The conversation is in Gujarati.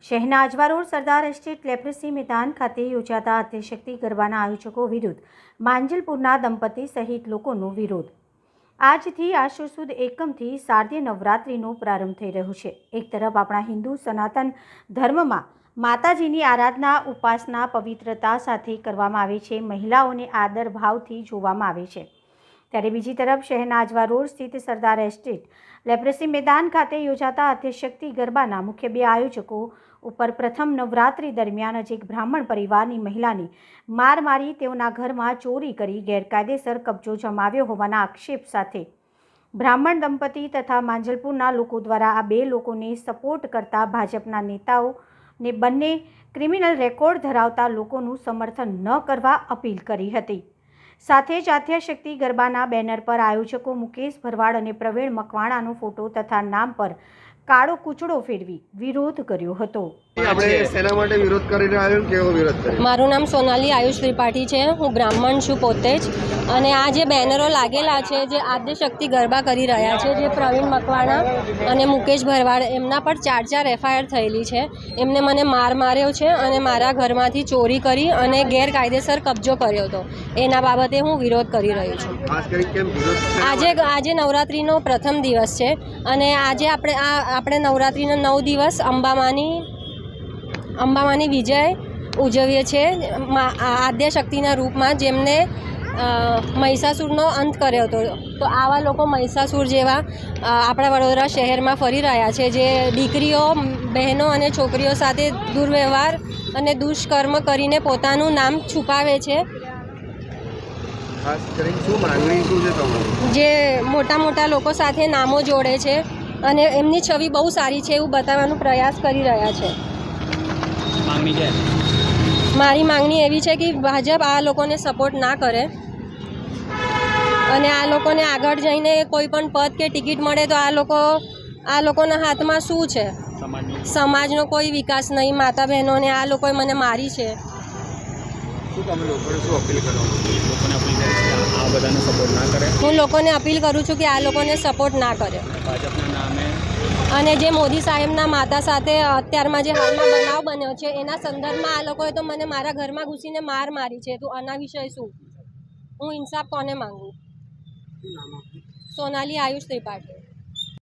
શહેરના અજવા રોડ સરદાર એસ્ટેટ લેપ્રેસી મેદાન ખાતે યોજાતા આદ્યશક્તિ ગરબાના આયોજકો વિરુદ્ધ માંજલપુરના દંપતી સહિત લોકોનો વિરોધ। આજથી આશો સુદ એકમથી શારદીય નવરાત્રિનો પ્રારંભ થઈ રહ્યો છે। એક તરફ આપણા હિન્દુ સનાતન ધર્મમાં માતાજીની આરાધના ઉપાસના પવિત્રતા સાથે કરવામાં આવે છે, મહિલાઓને આદર ભાવથી જોવામાં આવે છે, ત્યારે બીજી તરફ શહેરના અજવા રોડ સ્થિત સરદાર એસ્ટેટ લેપ્રેસી મેદાન ખાતે યોજાતા આદ્યશક્તિ ગરબાના મુખ્ય બે આયોજકો ઉપર પ્રથમ નવરાત્રિ દરમિયાન જ એક બ્રાહ્મણ પરિવારની મહિલાની માર મારી તેઓના ઘરમાં ચોરી કરી ગેરકાયદેસર કબજો જમાવ્યો હોવાના આક્ષેપ સાથે બ્રાહ્મણ દંપતી તથા માંજલપુરના લોકો દ્વારા આ બે લોકોને સપોર્ટ કરતા ભાજપના નેતાઓને બંને ક્રિમિનલ રેકોર્ડ ધરાવતા લોકોનું સમર્થન ન કરવા અપીલ કરી હતી। સાથે જ આદ્યશક્તિ ગરબાના બેનર પર આયોજકો મુકેશ ભરવાડ અને પ્રવીણ મકવાણાનો ફોટો તથા નામ પર કાળો કૂચડો ફેરવી વિરોધ કર્યો હતો। મારું નામ સોનાલી આયુષ ત્રિપાઠી છે। હું બ્રાહ્મણ છું પોતે જ, અને આ જે બેનરો લાગેલા છે જે આદ્યશક્તિ ગરબા કરી રહ્યા છે, જે પ્રવીણ મકવાણા અને મુકેશ ભરવાડ, એમના પર 4 FIR થયેલી છે। એમને મને માર્યો છે અને મારા ઘરમાંથી ચોરી કરી અને ગેરકાયદેસર કબજો કર્યો હતો। એના બાબતે હું વિરોધ કરી રહ્યો છું। આજે નવરાત્રિનો પ્રથમ દિવસ છે અને આજે આપણે નવરાત્રિના 9 દિવસ અંબામાની વિજય ઉજવીએ છીએ આદ્યશક્તિના રૂપમાં, જેમને મહિષાસુરનો અંત કર્યો હતો। તો આવા લોકો મહિષાસુર જેવા આપણા વડોદરા શહેરમાં ફરી રહ્યા છે, જે દીકરીઓ, બહેનો અને છોકરીઓ સાથે દુર્વ્યવહાર અને દુષ્કર્મ કરીને પોતાનું નામ છુપાવે છે। જે મોટા લોકો સાથે નામો જોડે છે અને એમની છબી બહુ સારી છે એવું બતાવવાનો પ્રયાસ કરી રહ્યા છે। મારી માંગણી એવી છે કે ભાજપ આ લોકોને સપોર્ટ ના કરે અને આ લોકોને આગળ જઈને કોઈ પણ પદ કે ટિકિટ મળે તો આ લોકોના હાથમાં શું છે? સમાજનો કોઈ વિકાસ નહીં। માતા બહેનોને આ લોકોએ મને મારી છે। હું લોકોને અપીલ કરું છું કે આ લોકોને સપોર્ટ ના કરે। અને જે મોદી સાહેબના માતા સાથે અત્યારમાં જે હાલમાં બનાવ બન્યો છે એના સંદર્ભમાં આ લોકોએ તો મને મારા ઘરમાં ઘૂસીને મારી છે। તો આના વિષય શું? હું ઇન્સાફ કોને માંગુ? સોનાલી આયુષ ત્રિપાઠી।